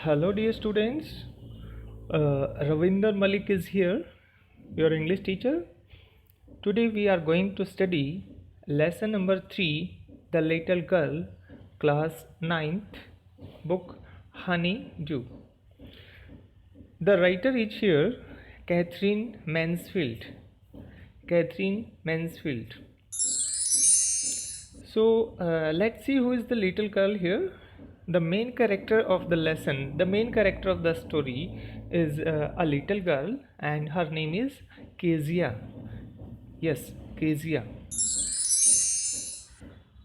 Hello, dear students. Ravinder Malik is here, your English teacher. Today we are going to study lesson number 3, The Little Girl, class ninth, book Honey Dew. The writer is here, Catherine Mansfield. Catherine Mansfield. Let's see who is the little girl here. The main character of the lesson, the main character of the story is a little girl, and her name is Kezia. Yes, Kezia.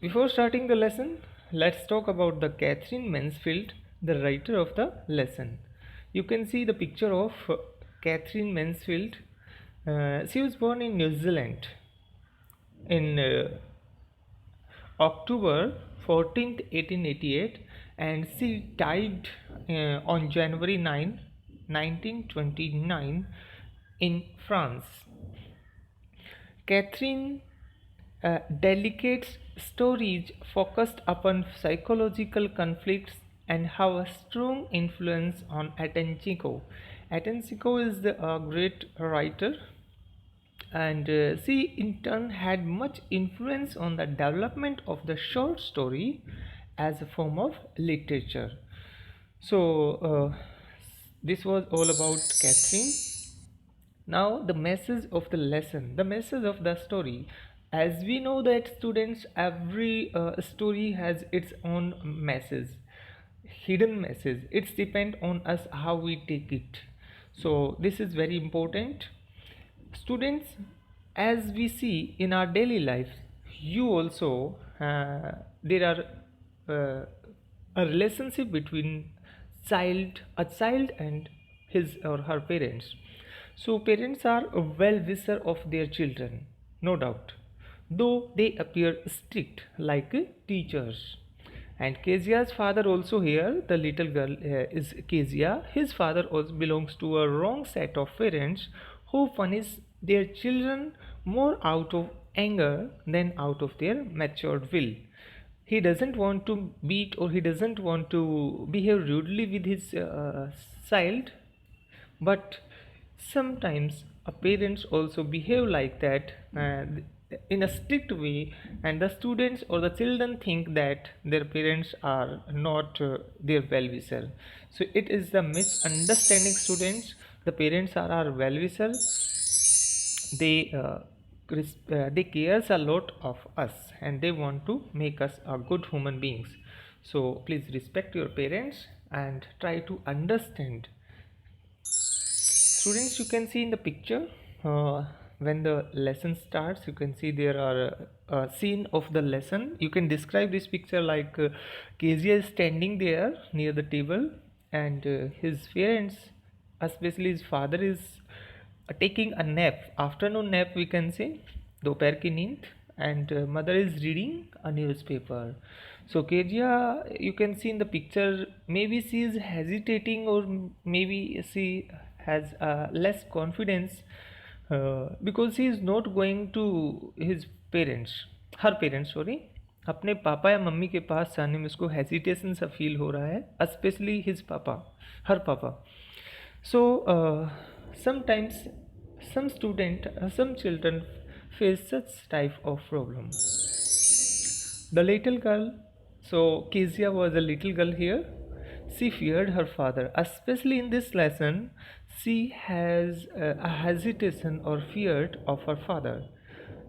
Before starting the lesson, let's talk about the Catherine Mansfield, the writer of the lesson. You can see the picture of Catherine Mansfield. She was born in New Zealand in October 14th, 1888, and she died on January 9, 1929 in France. Catherine Delicate's stories focused upon psychological conflicts and have a strong influence on Atenchiko. Atenchiko is a great writer, and she in turn had much influence on the development of the short story as a form of literature. So this was all about Catherine. Now the message of the lesson, the message of the story. As we know that students, every story has its own message, hidden message. It's depend on us how we take it. So this is very important. Students, as we see in our daily life, you also there are a relationship between a child and his or her parents. So parents are a well-wisher of their children, no doubt, though they appear strict like teachers. And Kezia's father also here, the little girl is Kezia. His father also belongs to a wrong set of parents who punish their children more out of anger than out of their matured will. He doesn't want to beat, or he doesn't want to behave rudely with his child, but sometimes parents also behave like that in a strict way, and the students or the children think that their parents are not their well-wisher. So it is the misunderstanding, students. The parents are our well-wisher. They cares a lot of us, and they want to make us a good human beings. So please respect your parents and try to understand. Students, you can see in the picture, when the lesson starts, you can see there are a scene of the lesson. You can describe this picture like Kezia is standing there near the table, and his parents, especially his father, is taking a nap, afternoon nap, we can say, दोपहर की नींद, and mother is reading a newspaper. So Kezia, you can see in the picture, maybe she is hesitating, or maybe she has less confidence because he is not going to his parents, her parents, sorry, अपने पापा या mummy के पास जाने में उसको hesitation सा feel हो रहा है, स्पेशली हिज पापा, हर पापा. So sometimes some children face such type of problem. The little girl, so Kezia was a little girl here. She feared her father. Especially in this lesson, she has a hesitation or fear of her father.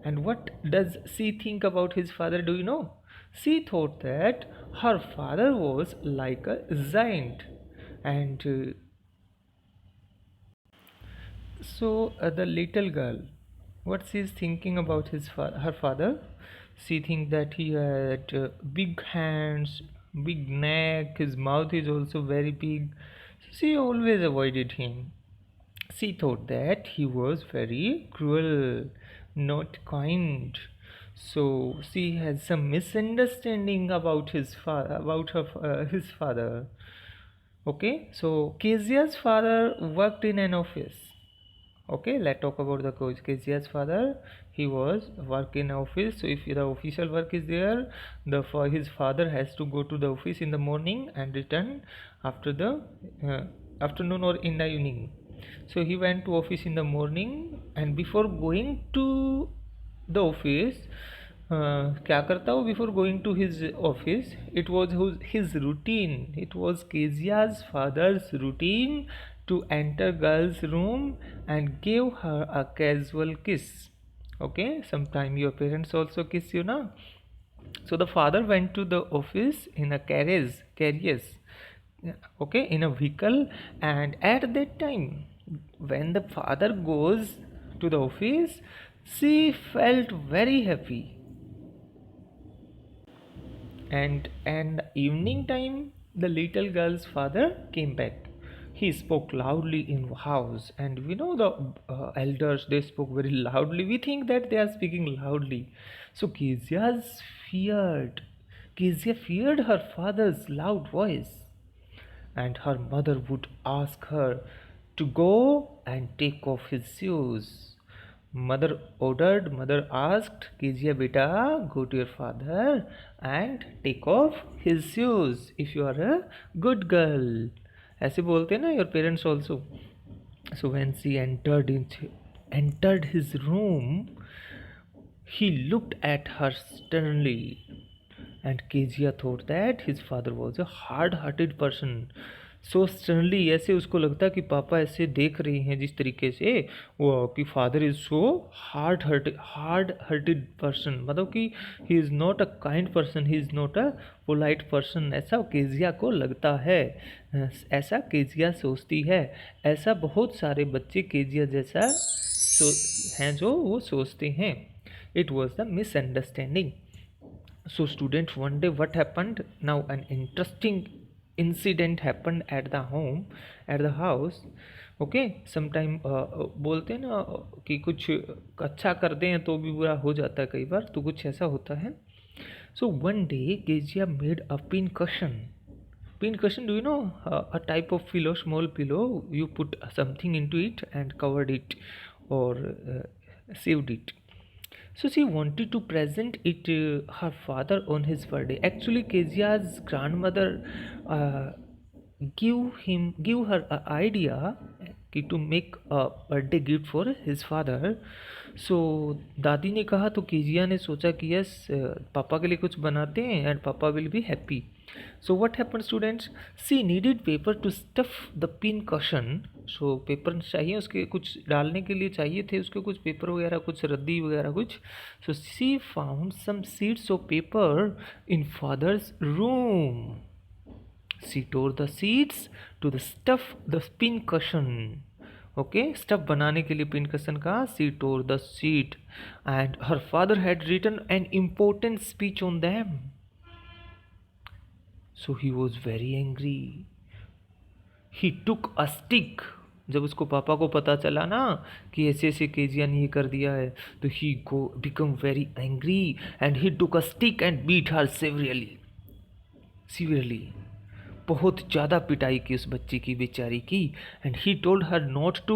And what does she think about his father? Do you know? She thought that her father was like a giant. And the little girl, what she is thinking about her father, she thinks that he had big hands, big neck, his mouth is also very big. She always avoided him. She thought that he was very cruel, not kind. So she has some misunderstanding about his father. Okay, so Kezia's father worked in an office. Okay, let's talk about the coach. Kezia's father, he was work in office. So if the official work is there, for his father has to go to the office in the morning and return after the afternoon or in the evening. So he went to office in the morning, and before going to the office, क्या करता वो before going to his office, it was his routine, it was Kezia's father's routine to enter girl's room and give her a casual kiss. Okay, sometime your parents also kiss you na. So the father went to the office in a carriage, okay, in a vehicle. And at that time, when the father goes to the office, she felt very happy. And evening time, the little girl's father came back. He spoke loudly in house, and we know the elders, they spoke very loudly. We think that they are speaking loudly. So feared Kezia feared her father's loud voice, and her mother would ask her to go and take off his shoes. Mother asked, Kezia beta, go to your father and take off his shoes if you are a good girl. ऐसे बोलते हैं ना your parents also. So when she entered his room, he looked at her sternly, and Kezia thought that his father was a hard-hearted person. So sternly, ऐसे उसको लगता कि पापा ऐसे देख रहे हैं जिस तरीके से, वो कि father is so hard hurted person, मतलब कि he is not a kind person, he is not a polite person, ऐसा केजिया को लगता है, ऐसा केजिया सोचती है। ऐसा बहुत सारे बच्चे केजिया जैसा हैं जो वो सोचते हैं। It was the misunderstanding. So students, one day what happened? Now an interesting incident happened at the house. Okay, sometime बोलते हैं ना कि कुछ अच्छा कर दें तो भी बुरा हो जाता है कई बार, तो कुछ ऐसा होता है. So one day Kezia made a pincushion. Pincushion, do you know, a type of pillow, small pillow, you put something into it and covered it, or saved it. So she wanted to present it her father on his birthday. Actually, Kezia's grandmother uh, give her an idea to make a birthday gift for his father. So दादी ने कहा तो Kezia ने सोचा कि yes papa के लिए कुछ बनाते हैं एंड पापा will be happy. So what happened students? She needed paper to stuff the pin cushion. So paper चाहिए, उसके कुछ डालने के लिए चाहिए थे उसके कुछ पेपर वगैरह, कुछ रद्दी वगैरह कुछ. So she found some sheets of paper in father's room. She tore the sheets to the stuff the pin cushion. Okay, stuff बनाने के लिए पिन कशन का she tore the sheet, and her father had written an important speech on them. So he was very angry. He took a stick. जब उसको पापा को पता चला ना कि ऐसे ऐसे केजिया ने ये कर दिया है, तो he go become very angry and he took a stick and beat her severely. बहुत ज़्यादा पिटाई की उस बच्ची की, बेचारी की. And he told her not to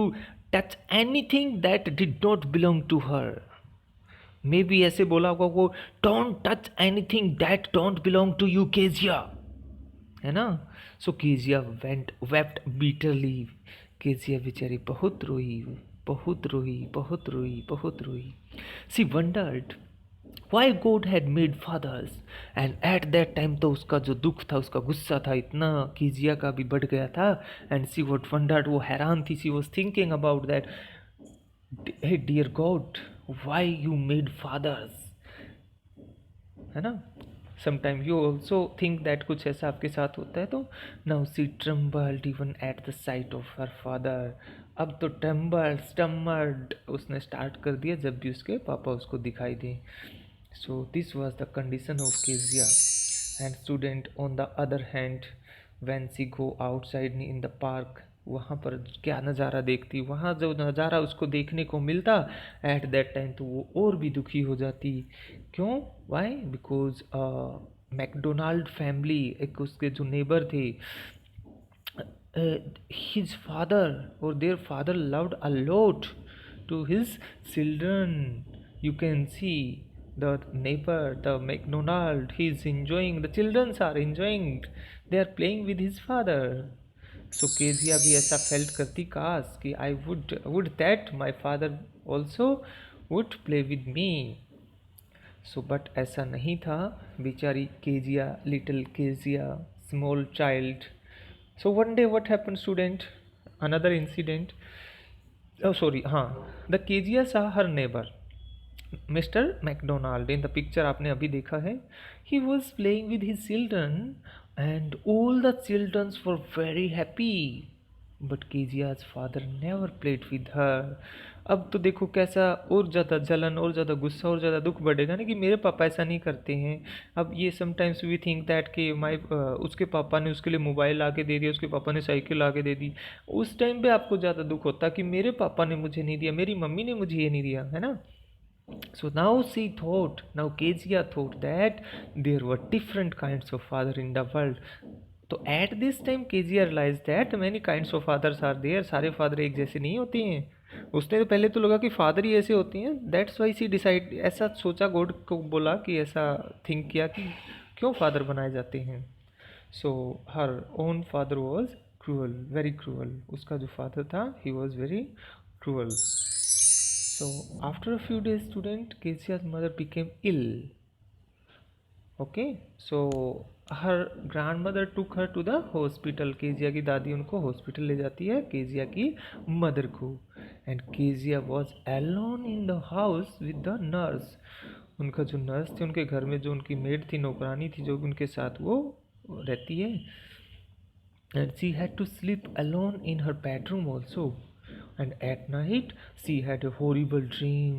touch anything that did not belong to her. Maybe ऐसे बोला होगा वो, don't touch anything that don't belong to you Kezia, है ना. So Kezia wept bitterly. Kezia बेचारी बहुत रोई, बहुत रोई, बहुत रोई, बहुत रोई. सी wandered why God had made fathers. And at that time तो उसका जो दुख था, उसका गुस्सा था इतना कीजिया का भी बढ़ गया था. एंड सी वॉट वंडर्ड, वो हैरान थी. She was thinking about that, hey dear God, why you made fathers, है ना. Sometime you also think that कुछ ऐसा आपके साथ होता है. तो now she trembled even at the sight of her father. अब तो स्टम्मर्ड उसने स्टार्ट कर दिया जब भी उसके पापा उसको दिखाई दें. So this was the condition of Kezia. And student, on the other hand, when she go outside in the park, वहाँ पर क्या नज़ारा देखती, वहाँ जो नज़ारा उसको देखने को मिलता एट दैट टाइम, तो वो और भी दुखी हो जाती. क्यों? वाई? बिकॉज मैकडोनाल्ड फैमिली, एक उसके जो नेबर थे, uh, his father or their father loved a lot to his children. You can see the neighbor, the McDonald, he's enjoying, the children are enjoying, they are playing with his father. So Kezia भी ऐसा felt करती काश कि I would that my father also would play with me. So but ऐसा नहीं था. बेचारी Kezia, little Kezia, small child. So one day what happen student, another incident. oh sorry हाँ, the Kezia saw her neighbour Mr McDonald in the picture आपने अभी देखा है. He was playing with his children and all the childrens were very happy, but Kezia's father never played with her. अब तो देखो कैसा और ज़्यादा जलन, और ज़्यादा गुस्सा, और ज़्यादा दुख बढ़ेगा ना कि मेरे पापा ऐसा नहीं करते हैं. अब ये समटाइम्स वी थिंक दैट कि उसके पापा ने उसके लिए मोबाइल ला के दे दिया, उसके पापा ने साइकिल ला के दे दी. उस टाइम पे आपको ज़्यादा दुख होता कि मेरे पापा ने मुझे नहीं दिया, मेरी मम्मी ने मुझे ये नहीं दिया, है ना. So now Kezia thought that there were different kinds of father in the world. तो at this time Kezia realized that many kinds of fathers are there. सारे फादर एक जैसे नहीं होते हैं. उसने तो पहले तो लगा कि फादर ही ऐसे होते हैं. That's why she decide, ऐसा सोचा, गॉड को बोला कि ऐसा थिंक किया कि क्यों फादर बनाए जाते हैं. So her own father was cruel, very cruel. उसका जो फादर था he was very cruel. So after a few days, student, Kezia's mother became ill. Okay, so her grandmother took her to the hospital. Kezia की दादी उनको hospital ले जाती है, Kezia की मदर को. And Kezia was alone in the house with the nurse. उनका जो नर्स थे उनके घर में, जो उनकी मेड थी, नौकरानी थी, जो उनके साथ वो रहती है. And she had to sleep alone in her bedroom also. And at night she had a horrible dream.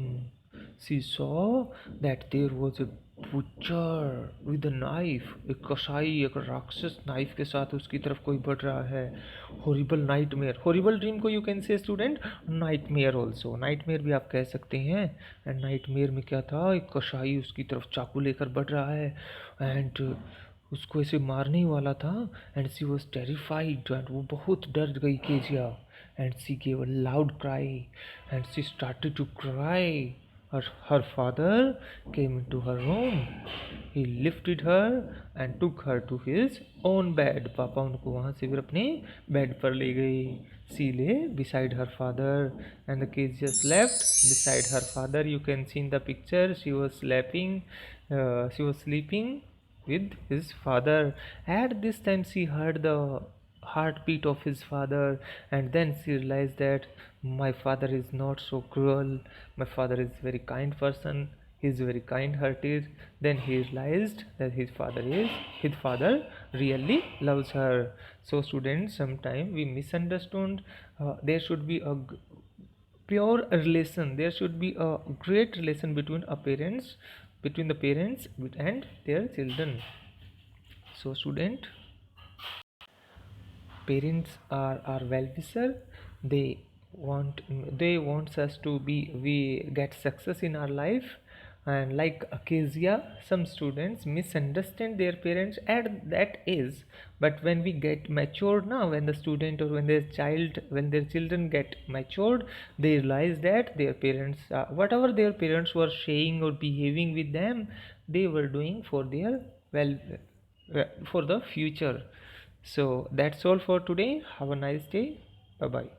She saw that there was a butcher with a knife. एक कसाई, एक राक्षस नाइफ के साथ उसकी तरफ कोई बढ़ रहा है. हॉरिबल नाइटमेयर, हॉरिबल ड्रीम को you can say student nightmare also, nightmare भी आप कह सकते हैं. एंड नाइटमेयर में क्या था, एक कसाई उसकी तरफ चाकू लेकर बढ़ रहा है एंड उसको ऐसे मारने ही वाला था. And she was terrified, and वो बहुत डर गई Kezia. And she gave a loud cry and she started to cry. her father came into her room. He lifted her and took her to his own bed. पापा उनको वहाँ से फिर अपने बेड पर ले गई. She lay beside her father and the kid just slept beside her father. You can see in the picture she was sleeping with his father. At this time she heard the heartbeat of his father, and then she realized that my father is not so cruel, my father is very kind person, he is very kind hearted. Then he realized that his father really loves her. So students, sometime we misunderstood. There should be a pure relation, there should be a great relation between the parents and their children. So student, parents are our well-wisher. they wants us to be, we get success in our life. And like Acacia, some students misunderstand their parents at that age, but when we get matured now, when the student or when their children get matured, they realize that their parents, whatever their parents were saying or behaving with them, they were doing for their well, for the future. So that's all for today. Have a nice day. Bye bye.